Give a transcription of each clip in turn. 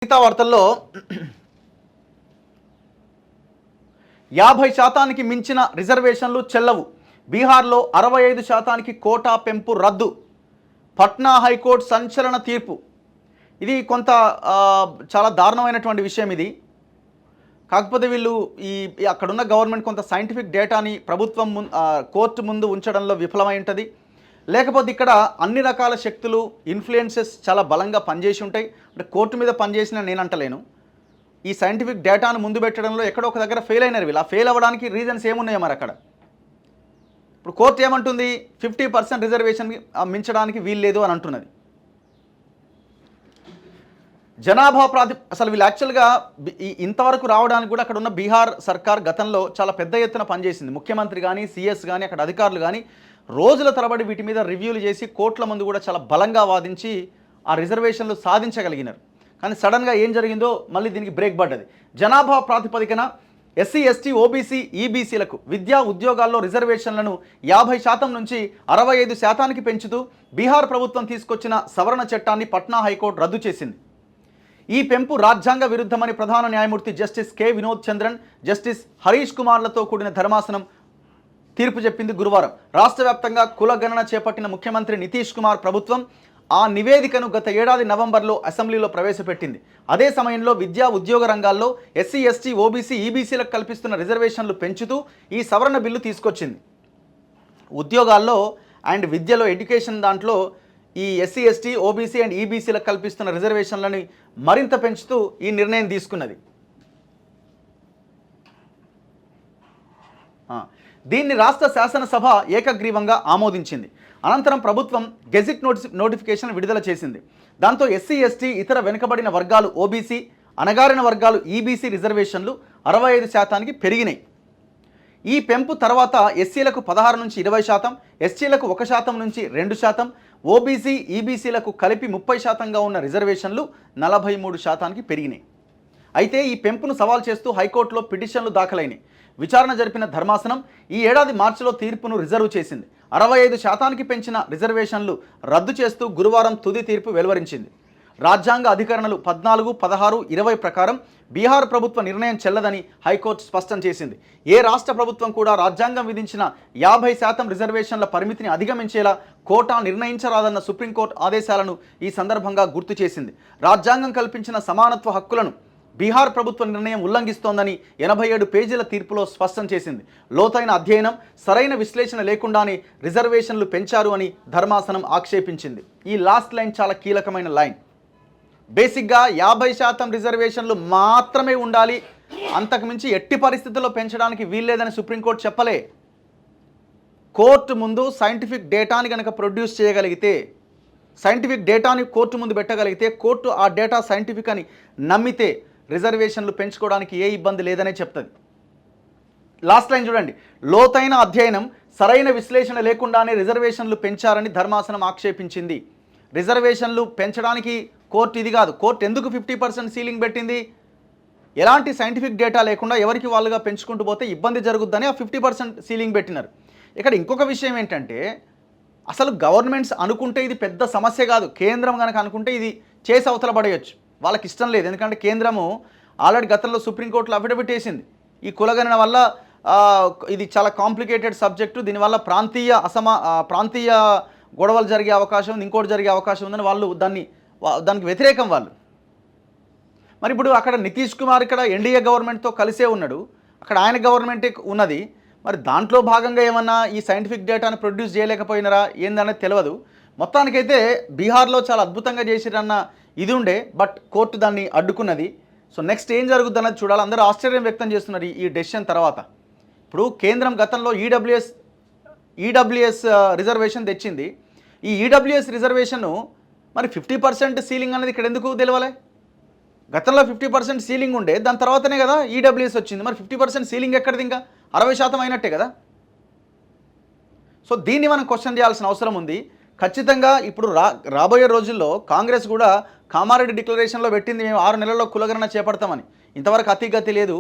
మిగతా వార్తల్లో 50% మించిన రిజర్వేషన్లు చెల్లవు. బీహార్లో 65% కోటా పెంపు రద్దు. పట్నా హైకోర్టు సంచలన తీర్పు. ఇది కొంత చాలా దారుణమైనటువంటి విషయం ఇది. కాకపోతే వీళ్ళు అక్కడున్న గవర్నమెంట్ కొంత సైంటిఫిక్ డేటాని ప్రభుత్వం కోర్టు ముందు ఉంచడంలో విఫలమై ఉంటుంది. లేకపోతే ఇక్కడ అన్ని రకాల శక్తులు ఇన్ఫ్లుయెన్సెస్ చాలా బలంగా పనిచేసి ఉంటాయి. అంటే కోర్టు మీద పనిచేసిన నేను అంటలేను. ఈ సైంటిఫిక్ డేటాను ముందు పెట్టడంలో ఎక్కడో ఒక దగ్గర ఫెయిల్ అయినారు వీళ్ళు. ఆ ఫెయిల్ అవ్వడానికి రీజన్స్ ఏమున్నాయో మరి అక్కడ. ఇప్పుడు కోర్టు ఏమంటుంది, 50% రిజర్వేషన్ మించడానికి వీలు లేదు అని అంటున్నది. జనాభా అసలు వీళ్ళు యాక్చువల్గా ఇంతవరకు రావడానికి కూడా అక్కడ ఉన్న బీహార్ సర్కార్ గతంలో చాలా పెద్ద ఎత్తున పనిచేసింది. ముఖ్యమంత్రి కానీ సిఎస్ కానీ అక్కడ అధికారులు కానీ రోజుల తరబడి వీటి మీద రివ్యూలు చేసి కోర్టుల ముందు కూడా చాలా బలంగా వాదించి ఆ రిజర్వేషన్లు సాధించగలిగినారు. కానీ సడన్గా ఏం జరిగిందో మళ్ళీ దీనికి బ్రేక్ పడ్డది. జనాభా ప్రాతిపదికన ఎస్సీ ఎస్టీ ఓబీసీ ఈబీసీలకు విద్యా ఉద్యోగాల్లో రిజర్వేషన్లను 50% నుంచి 65%కి పెంచుతూ బీహార్ ప్రభుత్వం తీసుకొచ్చిన సవరణ చట్టాన్ని పట్నా హైకోర్టు రద్దు చేసింది. ఈ పెంపు రాజ్యాంగ విరుద్ధమని ప్రధాన న్యాయమూర్తి justice K Vinod Chandran, justice Harish కుమార్లతో కూడిన ధర్మాసనం తీర్పు చెప్పింది గురువారం. రాష్ట్ర వ్యాప్తంగా కులగణన చేపట్టిన ముఖ్యమంత్రి నితీష్ కుమార్ ప్రభుత్వం ఆ నివేదికను గత ఏడాది నవంబర్లో అసెంబ్లీలో ప్రవేశపెట్టింది. అదే సమయంలో విద్యా ఉద్యోగ రంగాల్లో ఎస్సీ ఎస్టీ ఓబీసీ ఈబీసీలకు కల్పిస్తున్న రిజర్వేషన్లు పెంచుతూ ఈ సవరణ బిల్లు తీసుకొచ్చింది. ఉద్యోగాల్లో అండ్ విద్యలో ఎడ్యుకేషన్ దాంట్లో ఈ ఎస్సీ ఎస్టీ ఓబీసీ అండ్ ఈబీసీలకు కల్పిస్తున్న రిజర్వేషన్లని మరింత పెంచుతూ ఈ నిర్ణయం తీసుకున్నది. దీన్ని రాష్ట్ర శాసనసభ ఏకగ్రీవంగా ఆమోదించింది. అనంతరం ప్రభుత్వం గెజిట్ నోటిఫికేషన్ విడుదల చేసింది. దాంతో ఎస్సీ ఎస్టీ ఇతర వెనుకబడిన వర్గాలు ఓబీసీ, అణగారిన వర్గాలు ఈబీసీ రిజర్వేషన్లు 65%కి పెరిగినాయి. ఈ పెంపు తర్వాత ఎస్సీలకు 16 నుంచి 20%, ఎస్టీలకు 1% నుంచి 2%, ఓబీసీ ఈబీసీలకు కలిపి 30%గా ఉన్న రిజర్వేషన్లు 43%కి పెరిగినాయి. అయితే ఈ పెంపును సవాల్ చేస్తూ హైకోర్టులో పిటిషన్లు దాఖలైనాయి. విచారణ జరిపిన ధర్మాసనం ఈ ఏడాది మార్చిలో తీర్పును రిజర్వ్ చేసింది. 65%కి పెంచిన రిజర్వేషన్లు రద్దు చేస్తూ గురువారం తుది తీర్పు వెలువరించింది. రాజ్యాంగ అధికరణలు 14, 16, 20 ప్రకారం బీహార్ ప్రభుత్వ నిర్ణయం చెల్లదని హైకోర్టు స్పష్టం చేసింది. ఏ రాష్ట్ర ప్రభుత్వం కూడా రాజ్యాంగం విధించిన 50% రిజర్వేషన్ల పరిమితిని అధిగమించేలా కోటా నిర్ణయించరాదన్న సుప్రీంకోర్టు ఆదేశాలను ఈ సందర్భంగా గుర్తు చేసింది. రాజ్యాంగం కల్పించిన సమానత్వ హక్కులను బీహార్ ప్రభుత్వ నిర్ణయం ఉల్లంఘిస్తోందని 87 పేజీల తీర్పులో స్పష్టం చేసింది. లోతైన అధ్యయనం, సరైన విశ్లేషణ లేకుండానే రిజర్వేషన్లు పెంచారు అని ధర్మాసనం ఆక్షేపించింది. ఈ లాస్ట్ లైన్ చాలా కీలకమైన లైన్. బేసిక్గా 50% రిజర్వేషన్లు మాత్రమే ఉండాలి, అంతకుమించి ఎట్టి పరిస్థితుల్లో పెంచడానికి వీల్లేదని సుప్రీంకోర్టు చెప్పలే. కోర్టు ముందు సైంటిఫిక్ డేటాని కనుక ప్రొడ్యూస్ చేయగలిగితే, సైంటిఫిక్ డేటాని కోర్టు ముందు పెట్టగలిగితే, కోర్టు ఆ డేటా సైంటిఫిక్ అని నమ్మితే రిజర్వేషన్లు పెంచుకోవడానికి ఏ ఇబ్బంది లేదనే చెప్తుంది. లాస్ట్ లైన్ చూడండి. లోతైన అధ్యయనం, సరైన విశ్లేషణ లేకుండానే రిజర్వేషన్లు పెంచారని ధర్మాసనం ఆక్షేపించింది. రిజర్వేషన్లు పెంచడానికి కోర్టు ఇది కాదు. కోర్టు ఎందుకు 50% సీలింగ్ పెట్టింది? ఎలాంటి సైంటిఫిక్ డేటా లేకుండా ఎవరికి వాళ్ళుగా పెంచుకుంటూ పోతే ఇబ్బంది జరుగుద్దని ఆ 50% సీలింగ్ పెట్టినారు. ఇక్కడ ఇంకొక విషయం ఏంటంటే, అసలు గవర్నమెంట్స్ అనుకుంటే ఇది పెద్ద సమస్య కాదు. కేంద్రం కనుక అనుకుంటే ఇది చేసి అవతల పడేయచ్చు. వాళ్ళకి ఇష్టం లేదు. ఎందుకంటే కేంద్రము ఆల్రెడీ గతంలో సుప్రీంకోర్టులో అఫిడవిట్ వేసింది. ఈ కులగణన వల్ల ఇది చాలా కాంప్లికేటెడ్ సబ్జెక్టు, దీనివల్ల ప్రాంతీయ గొడవలు జరిగే అవకాశం ఉంది, ఇంకోటి జరిగే అవకాశం ఉందని వాళ్ళు దానికి వ్యతిరేకం వాళ్ళు. మరి ఇప్పుడు అక్కడ నితీష్ కుమార్ ఇక్కడ ఎన్డీఏ గవర్నమెంట్తో కలిసే ఉన్నాడు, అక్కడ ఆయన గవర్నమెంటే ఉన్నది. మరి దాంట్లో భాగంగా ఏమన్నా ఈ సైంటిఫిక్ డేటాను ప్రొడ్యూస్ చేయలేకపోయినారా ఏందనేది తెలియదు. మొత్తానికైతే బీహార్లో చాలా అద్భుతంగా చేసిరన్న ఇది ఉండే, బట్ కోర్టు దాన్ని అడ్డుకున్నది. సో నెక్స్ట్ ఏం జరుగుతుంది అన్నది చూడాలి. అందరూ ఆశ్చర్యం వ్యక్తం చేస్తున్నారు ఈ డెసిషన్ తర్వాత. ఇప్పుడు కేంద్రం గతంలో ఈడబ్ల్యూఎస్ రిజర్వేషన్ తెచ్చింది. ఈ ఈడబ్ల్యూఎస్ రిజర్వేషను మరి 50% సీలింగ్ అనేది ఇక్కడ ఎందుకు తెలియాలి? గతంలో 50% సీలింగ్ ఉండే, దాని తర్వాతనే కదా ఈడబ్ల్యూఎస్ వచ్చింది. మరి 50% సీలింగ్ ఎక్కడిది? ఇంకా 60% అయినట్టే కదా. సో దీన్ని మనం క్వశ్చన్ చేయాల్సిన అవసరం ఉంది. ఖచ్చితంగా ఇప్పుడు రాబోయే రోజుల్లో కాంగ్రెస్ కూడా కామారెడ్డి డిక్లరేషన్లో పెట్టింది, మేము 6 నెలల్లో కులగణన చేపడతామని. ఇంతవరకు అతిగతి లేదు.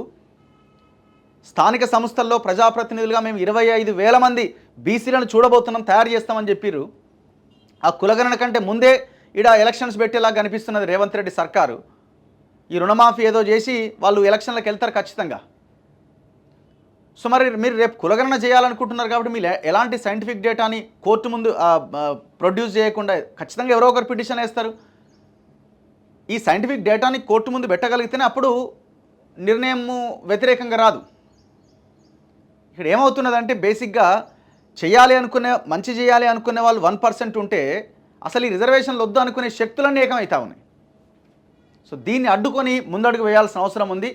స్థానిక సంస్థల్లో ప్రజాప్రతినిధులుగా మేము 25,000 మంది బీసీలను చూడబోతున్నాం, తయారు చేస్తామని చెప్పారు. ఆ కులగణన కంటే ముందే ఈడ ఎలక్షన్స్ పెట్టేలాగా కనిపిస్తున్నది రేవంత్ రెడ్డి సర్కారు. ఈ రుణమాఫీ ఏదో చేసి వాళ్ళు ఎలక్షన్లకు వెళ్తారు ఖచ్చితంగా. సో మరి మీరు రేపు కులగణన చేయాలనుకుంటున్నారు కాబట్టి మీరు ఎలాంటి సైంటిఫిక్ డేటాని కోర్టు ముందు ప్రొడ్యూస్ చేయకుండా ఖచ్చితంగా ఎవరో ఒకరు పిటిషన్ వేస్తారు. ఈ సైంటిఫిక్ డేటాని కోర్టు ముందు పెట్టగలిగితేనే అప్పుడు నిర్ణయము వ్యతిరేకంగా రాదు. ఇక్కడ ఏమవుతున్నదంటే బేసిక్గా మంచి చేయాలి అనుకునే వాళ్ళు 1% ఉంటే అసలు ఈ రిజర్వేషన్లు వద్దు అనుకునే శక్తులన్నీ ఏకమవుతా ఉన్నాయి. సో దీన్ని అడ్డుకొని ముందడుగు వేయాల్సిన అవసరం ఉంది.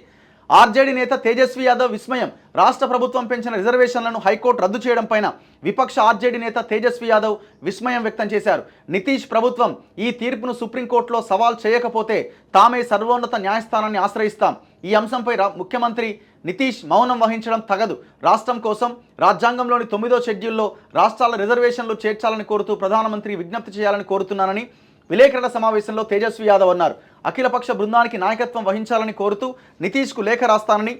ఆర్జేడీ నేత తేజస్వి యాదవ్ విస్మయం. రాష్ట్ర ప్రభుత్వం పెంచిన రిజర్వేషన్లను హైకోర్టు రద్దు చేయడం పైన విపక్ష ఆర్జేడీ నేత తేజస్వి యాదవ్ విస్మయం వ్యక్తం చేశారు. నితీష్ ప్రభుత్వం ఈ తీర్పును సుప్రీంకోర్టులో సవాల్ చేయకపోతే తామే సర్వోన్నత న్యాయస్థానాన్ని ఆశ్రయిస్తాం. ఈ అంశంపై ముఖ్యమంత్రి నితీష్ మౌనం వహించడం తగదు. రాష్ట్రం కోసం రాజ్యాంగంలోని 9వ షెడ్యూల్లో రాష్ట్రాల రిజర్వేషన్లు చేర్చాలని కోరుతూ ప్రధానమంత్రి విజ్ఞప్తి చేయాలని కోరుతున్నానని విలేకరుల సమావేశంలో తేజస్వి యాదవ్ అన్నారు. అఖిలపక్ష బృందానికి నాయకత్వం వహించాలని కోరుతూ నితీష్కు లేఖ రాస్తానని,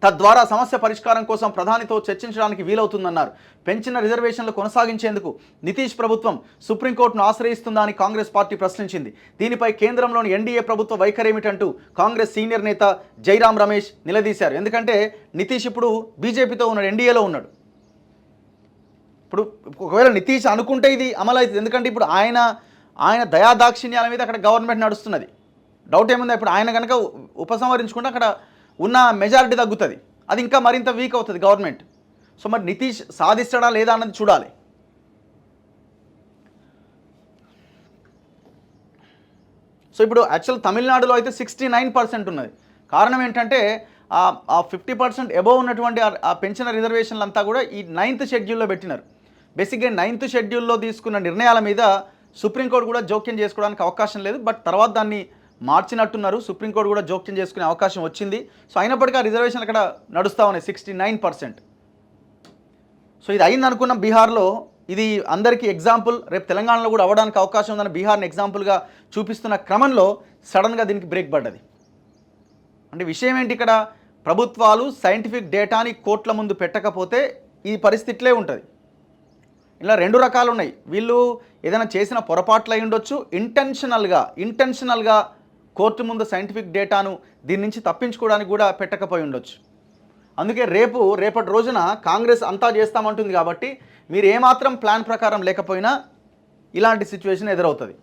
తద్వారా సమస్య పరిష్కారం కోసం ప్రధానితో చర్చించడానికి వీలవుతుందన్నారు. పెంచిన రిజర్వేషన్లు కొనసాగించేందుకు నితీష్ ప్రభుత్వం సుప్రీంకోర్టును ఆశ్రయిస్తుందా అని కాంగ్రెస్ పార్టీ ప్రశ్నించింది. దీనిపై కేంద్రంలోని ఎన్డీఏ ప్రభుత్వ వైఖరేమిటంటూ కాంగ్రెస్ సీనియర్ నేత జైరాం రమేష్ నిలదీశారు. ఎందుకంటే నితీష్ ఇప్పుడు బీజేపీతో ఉన్నాడు, ఎన్డీఏలో ఉన్నాడు. ఇప్పుడు ఒకవేళ నితీష్ అనుకుంటే ఇది అమలు అవుతుంది. ఎందుకంటే ఇప్పుడు ఆయన దయాదాక్షిణ్యాల మీద అక్కడ గవర్నమెంట్ నడుస్తున్నది. డౌట్ ఏముంది, ఇప్పుడు ఆయన కనుక ఉపసంహరించుకుంటే అక్కడ ఉన్న మెజారిటీ తగ్గుతుంది, అది ఇంకా మరింత వీక్ అవుతుంది గవర్నమెంట్. సో మరి నితీష్ సాధిస్తాడా లేదా అన్నది చూడాలి. సో ఇప్పుడు యాక్చువల్ తమిళనాడులో అయితే 69% ఉన్నది. కారణం ఏంటంటే ఆ 50% అబోవ్ ఉన్నటువంటి ఆ పెంచిన రిజర్వేషన్లు అంతా కూడా ఈ 9th షెడ్యూల్లో పెట్టినారు. బేసిక్గా 9th షెడ్యూల్లో తీసుకున్న నిర్ణయాల మీద సుప్రీంకోర్టు కూడా జోక్యం చేసుకోవడానికి అవకాశం లేదు. బట్ తర్వాత దాన్ని మార్చినట్టున్నారు. సుప్రీంకోర్టు కూడా జోక్యం చేసుకునే అవకాశం వచ్చింది. సో అయినప్పటికీ ఆ రిజర్వేషన్లు అక్కడ నడుస్తూ ఉన్నాయి 69%. సో ఇది అయింది అనుకున్న బీహార్లో, ఇది అందరికీ ఎగ్జాంపుల్. రేపు తెలంగాణలో కూడా అవ్వడానికి అవకాశం ఉందని బీహార్ని ఎగ్జాంపుల్గా చూపిస్తున్న క్రమంలో సడన్గా దీనికి బ్రేక్ పడ్డది. అంటే విషయం ఏంటి, ఇక్కడ ప్రభుత్వాలు సైంటిఫిక్ డేటాని కోర్టుల ముందు పెట్టకపోతే ఈ పరిస్థితులే ఉంటుంది. ఇలా 2 రకాలు ఉన్నాయి. వీళ్ళు ఏదైనా చేసిన పొరపాట్లు అయి ఉండొచ్చు, ఇంటెన్షనల్గా కోర్టు ముందు సైంటిఫిక్ డేటాను దీని నుంచి తప్పించుకోవడానికి కూడా పెట్టకపోయి ఉండొచ్చు. అందుకే రేపటి రోజున కాంగ్రెస్ అంతా చేస్తామంటుంది కాబట్టి మీరు ఏమాత్రం ప్లాన్ ప్రకారం లేకపోయినా ఇలాంటి సిచ్యువేషన్ ఎదురవుతుంది.